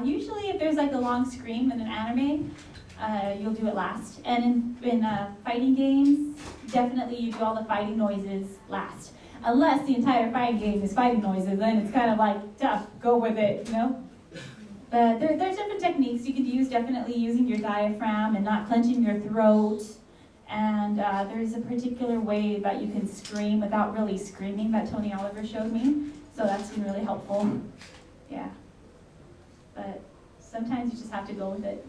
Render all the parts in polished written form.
Usually if there's like a long scream in an anime, you'll do it last. And in fighting games, definitely you do all the fighting noises last. Unless the entire fighting game is fighting noises, then it's kind of like, tough, go with it, you know? But there's different techniques you could use, definitely using your diaphragm and not clenching your throat. And there's a particular way that you can scream without really screaming that Tony Oliver showed me. So that's been really helpful. Yeah. But sometimes you just have to go with it.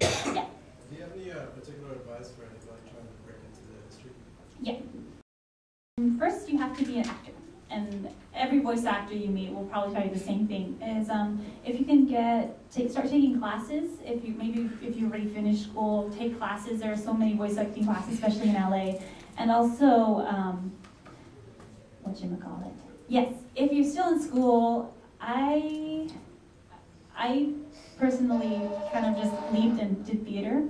Yeah. Do you have any particular advice for anybody trying to break into the industry? Yeah. First, you have to be an actor. And every voice actor you meet will probably tell you the same thing. Is if you can start taking classes. If you already finished school, take classes. There are so many voice acting classes, especially in LA. And also, whatchamacallit? Yes, if you're still in school, I personally kind of just leaped and did theater.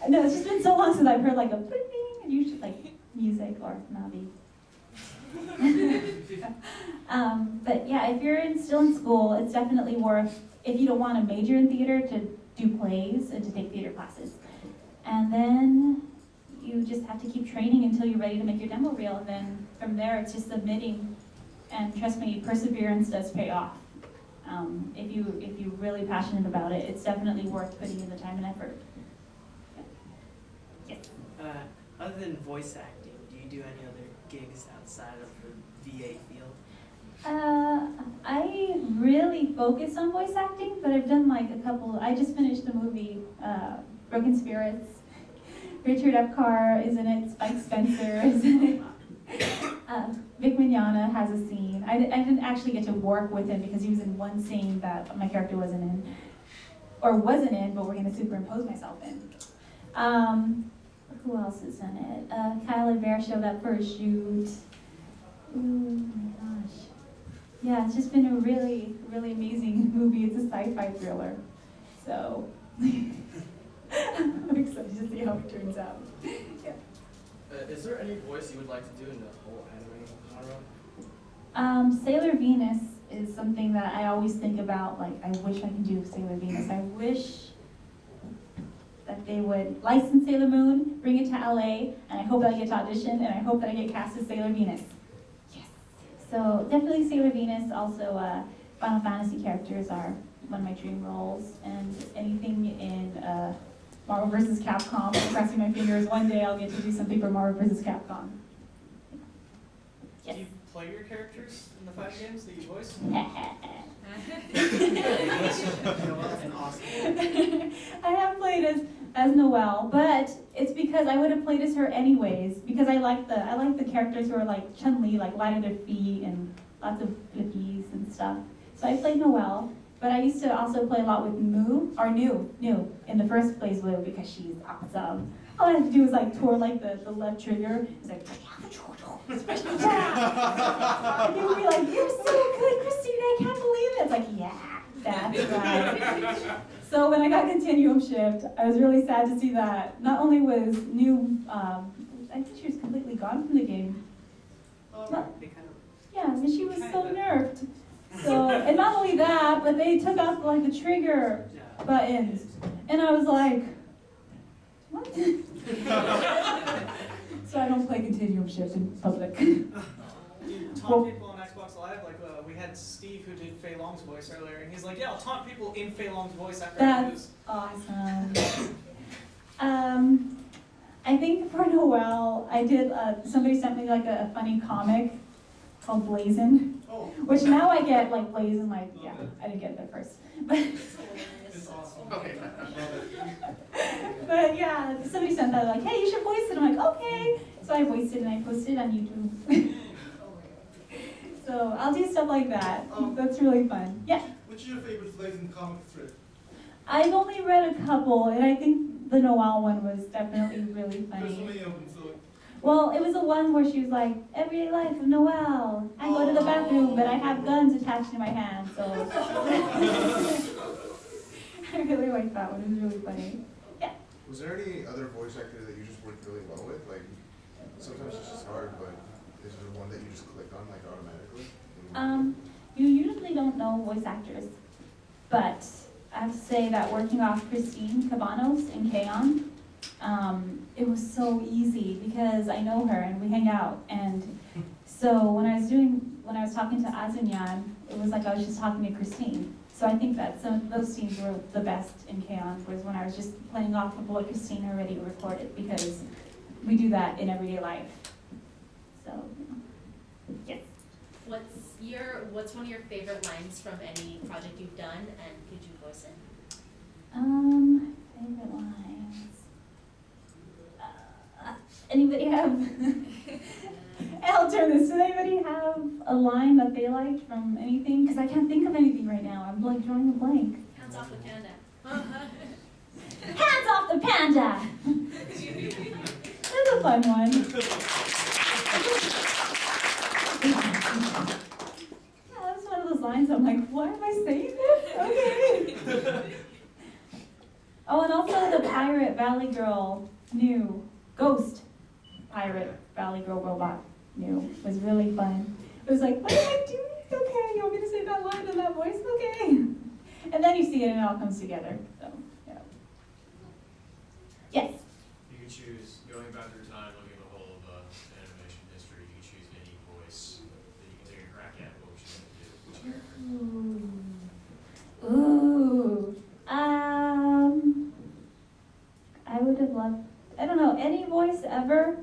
No, it's just been so long since I've heard like a bing, and usually like music or navi. But yeah, if you're still in school, it's definitely worth, if you don't want to major in theater, to do plays and to take theater classes. And then you just have to keep training until you're ready to make your demo reel. And then from there, it's just submitting. And trust me, perseverance does pay off. If you're really passionate about it, it's definitely worth putting in the time and effort. Yes. Other than voice acting, do you do any other gigs outside of the VA field? I really focus on voice acting, but I've done like a couple. I just finished the movie Broken Spirits. Richard Epcar is in it. Spike Spencer is in it. Vic Mignogna has a scene. I didn't actually get to work with him because he was in one scene that my character wasn't in, but we're going to superimpose myself in. Who else is in it? Kyle Levere showed up for a shoot. Oh my gosh. Yeah, it's just been a really, really amazing movie. It's a sci-fi thriller. So, I'm excited to see how it turns out. Yeah. Is there any voice you would like to do in the whole anime genre? Sailor Venus is something that I always think about. Like, I wish I could do Sailor Venus. I wish that they would license Sailor Moon, bring it to LA, and I hope that I get to audition, and I hope that I get cast as Sailor Venus. Yes. So definitely Sailor Venus. Also, Final Fantasy characters are one of my dream roles, and anything in Marvel vs. Capcom. I'm crossing my fingers. One day I'll get to do something for Marvel vs. Capcom. Yes. Do you play your characters in the fighting games that you voice? I have played as Noelle, but it's because I would have played as her anyways, because I like the characters who are like Chun-Li, like light on their feet and lots of flippies and stuff. So I played Noelle, but I used to also play a lot with New in the first place Lou, because she's awesome. All I had to do was like twirl like the left trigger. It's like, and you would be like, "You're so good, Cristina, I can't believe it." It's like, yeah, that's right. So when I got Continuum Shift, I was really sad to see that. Not only was New, I think she was completely gone from the game. Yeah, and she was so nerfed. So, and not only that, but they took out like the trigger buttons. And I was like, what? So I don't play Continuum Shift in public. You taunt people on Xbox Live, like we had Steve who did Fei Long's voice earlier, and he's like, yeah, I'll taunt people in Fei Long's voice after I lose. That's awesome. I think for Noelle, I did, somebody sent me like a funny comic called Blazin', which now I get like Blazin', like, yeah, I didn't get it at first. It's awesome. But yeah, somebody sent that like, hey, you should voice it. I'm like, okay. So I voiced it and I posted it on YouTube. So I'll do stuff like that. That's really fun. Yeah? Which is your favorite Blazin' comic strip? I've only read a couple, and I think the Noelle one was definitely really funny. There's so many of them, so... Well, it was the one where she was like, everyday life of Noelle. I go to the bathroom, but I have guns attached to my hands, so... I really liked that one. It was really funny. Yeah. Was there any other voice actor that you just worked really well with? Like, sometimes it's just hard, but is there one that you just click on, like, automatically? You usually don't know voice actors, but I have to say that working off Christine Cabanos in K-On!, it was so easy because I know her and we hang out. And so when I was talking to Azunyan, it was like I was just talking to Christine. So I think that some of those scenes were the best in K-On!, was when I was just playing off of what Christine already recorded, because we do that in everyday life. So, yes. What's one of your favorite lines from any project you've done, and could you voice it? Favorite lines. Anybody have? I'll turn this. Does anybody have a line that they liked from anything? Because I can't think of anything right now. I'm like drawing a blank. Hands off the panda. Hands off the panda! That's a fun one. Yeah, that was one of those lines I'm like, why am I saying this? Okay. Oh, and also the Pirate Valley Girl new Ghost Pirate Valley Girl robot new was really fun. It was like, what am I doing? Okay, you want me to say that line in that voice? Okay. And then you see it and it all comes together. So, yeah. Yes? You could choose, going back through time, looking at the whole of animation history, you could choose any voice that you can take a crack at. What would you like to do? Which character? Ooh. I would have loved, I don't know, any voice ever.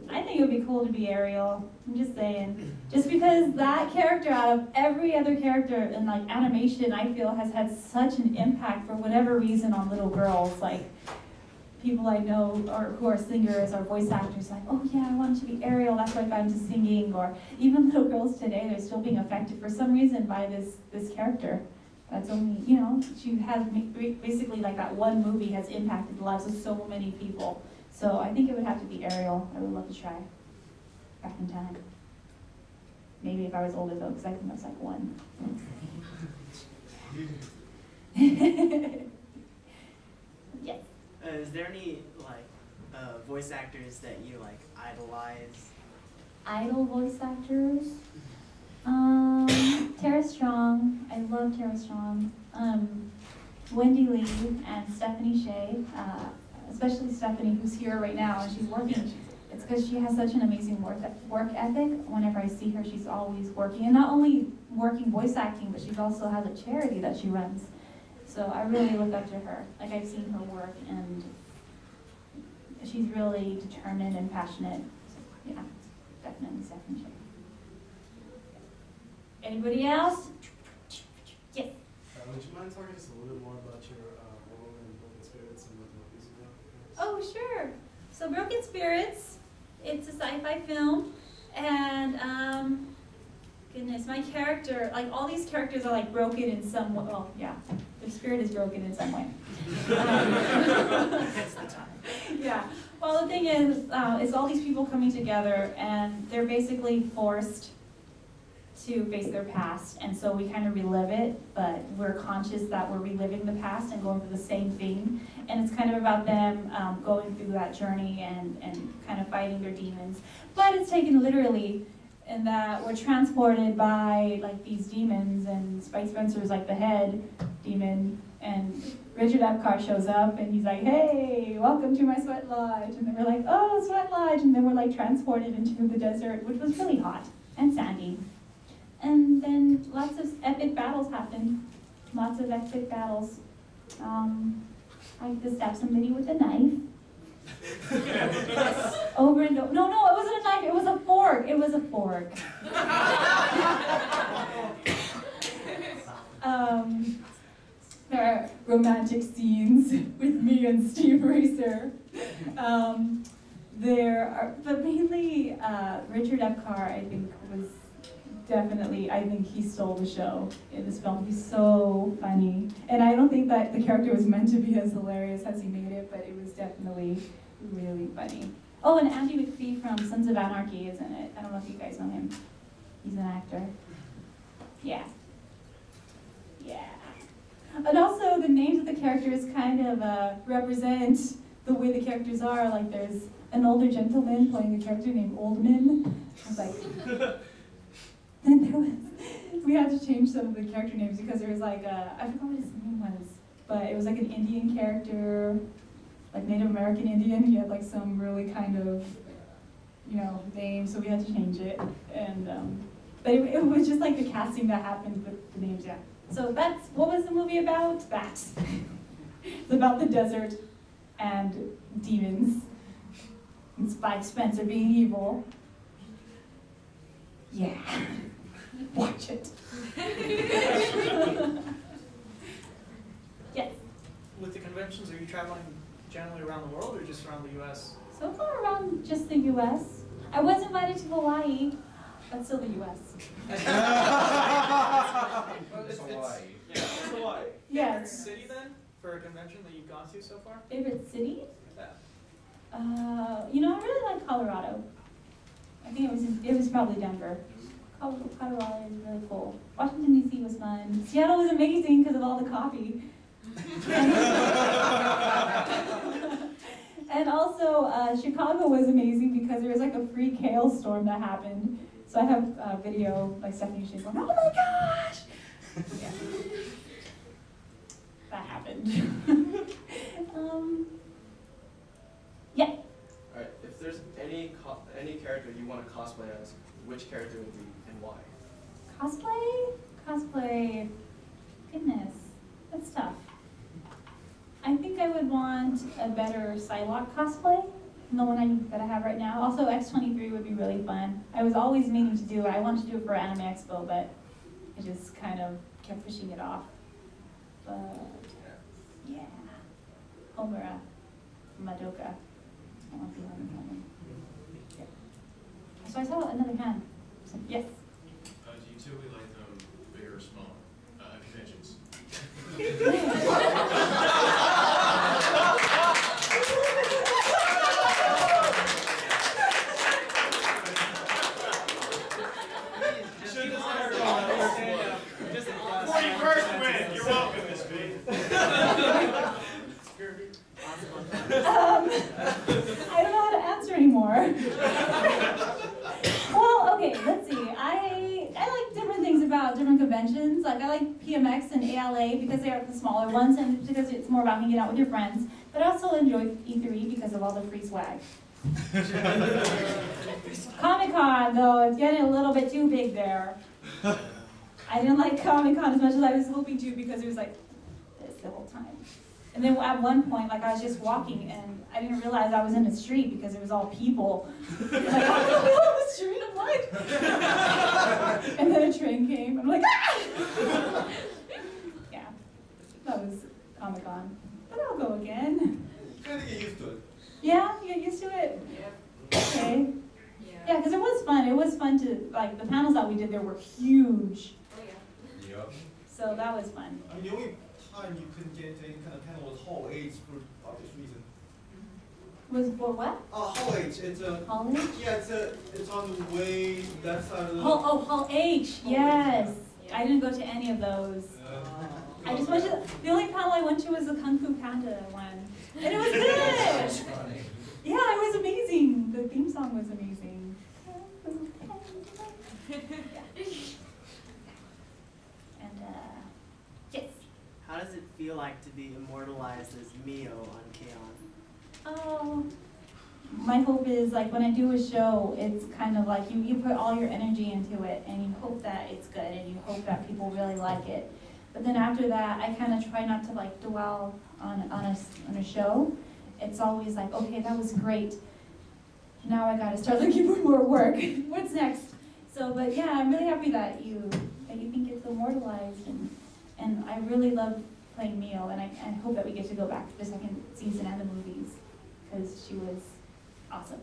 I think it would be cool to be Ariel. I'm just saying. Just because that character, out of every other character in like animation, I feel has had such an impact for whatever reason on little girls. Like people I know or who are singers or voice actors, like, oh yeah, I wanted to be Ariel. That's why I got into singing. Or even little girls today, they're still being affected for some reason by this character. That's only, you know, she has basically like that one movie has impacted the lives of so many people. So I think it would have to be Ariel. I would love to try back in time. Maybe if I was older though, because I think I was like 1. Yes. Is there any like voice actors that you like idolize? Idol voice actors? Tara Strong. I love Tara Strong. Wendy Lee and Stephanie Shea. Especially Stephanie, who's here right now, and she's working. It's because she has such an amazing work ethic. Whenever I see her, she's always working. And not only working voice acting, but she also has a charity that she runs. So I really look up to her. Like, I've seen her work, and she's really determined and passionate. So, yeah, definitely Stephanie Shea. Anybody else? Yes? Would you mind talking just a little bit more about your role in Broken Spirits and what the movie's about? Oh, sure. So Broken Spirits, it's a sci-fi film, and goodness, my character, like all these characters are like broken in some way. Well, yeah, their spirit is broken in some way. Yeah. Well, the thing is all these people coming together, and they're basically forced to face their past, and so we kind of relive it, but we're conscious that we're reliving the past and going through the same thing, and it's kind of about them going through that journey and kind of fighting their demons. But it's taken literally in that we're transported by like these demons, and Spike Spencer's like the head demon, and Richard Epcar shows up and he's like, hey, welcome to my sweat lodge, and then we're like, oh, sweat lodge, and then we're like transported into the desert, which was really hot and sandy. And then lots of epic battles happen. Lots of epic battles. I had to stab somebody with a knife. Over and over. No, it wasn't a knife. It was a fork. It was a fork. There are romantic scenes with me and Steve Racer. But mainly Richard Epcar, I think, was definitely, I think he stole the show in this film. He's so funny. And I don't think that the character was meant to be as hilarious as he made it, but it was definitely really funny. Oh, and Andy McPhee from Sons of Anarchy is in it. I don't know if you guys know him. He's an actor. Yeah. Yeah. And also the names of the characters kind of represent the way the characters are. Like there's an older gentleman playing a character named Oldman. I was like, then there was we had to change some of the character names because there was like I forgot what his name was, but it was like an Indian character, like Native American Indian. He had like some really kind of, you know, name, so we had to change it. And but it was just like the casting that happened with the names, yeah. So that's, what was the movie about? That. It's about the desert and demons. And Spike Spencer being evil. Yeah. Watch it. Yes. With the conventions, are you traveling generally around the world or just around the US? So far around just the US. I was invited to Hawaii, but still the US. It's Hawaii. Yeah, it's Hawaii. Yes. Favorite city then, for a convention that you've gone to so far? Favorite city? Yeah. You know, I really like Colorado. I think it was probably Denver. Colorado is really cool. Washington D.C. was fun. Seattle was amazing because of all the coffee. And also, Chicago was amazing because there was like a freak hailstorm that happened. So I have a video, like Stephanie Shane going, oh my gosh! Yeah. That happened. Yeah. Alright, if there's any character you want to cosplay as, which character would be and why? Cosplay, goodness, that's tough. I think I would want a better Psylocke cosplay than the one that I have right now. Also, X-23 would be really fun. I was always meaning to do it. I wanted to do it for Anime Expo, but I just kind of kept pushing it off. But, yeah. Homura, Madoka. I want to be Homura. Yeah. So I saw another hand. So, yes. Do you typically like them bigger or smaller? Conventions. You're welcome, Miss Vee. I don't know how to answer anymore. Well, okay, let's see. I like different things about different conventions. Like I like PMX and ALA because they are the smaller ones and because it's more about hanging out with your friends. But I also enjoy E3 because of all the free swag. Comic-Con, though, it's getting a little bit too big there. I didn't like Comic-Con as much as I was hoping to because it was like this the whole time. And then at one point, like I was just walking and I didn't realize I was in the street because it was all people. Like, I'm in the middle of the street, I'm like, and then a train came, I'm like, ah! Yeah, that was Comic-Con. But I'll go again. You kind of get used to it. Yeah, you get used to it? Okay. Yeah, because it was fun. It was fun to, like, the panels that we did there were huge. Yep. So that was fun. I mean, the only time you couldn't get into any kind of panel was Hall H for obvious reason. Was for what? Hall H. It's a. Hall H? Yeah, it's on the way that side of the. Hall H, yes. I didn't go to any of those. I just went to, the only panel I went to was the Kung Fu Panda one. And it was good! Yeah, it was amazing. The theme song was amazing. And, yes. How does it feel like to be immortalized as Mio on K-On? Oh, my hope is like when I do a show, it's kind of like you put all your energy into it and you hope that it's good and you hope that people really like it. But then after that, I kind of try not to like dwell on a show. It's always like, okay, that was great. Now I gotta start looking for more work. What's next? So, but yeah, I'm really happy that you think it's immortalized, and I really love playing Mio, and I hope that we get to go back to the second season and the movies because she was awesome.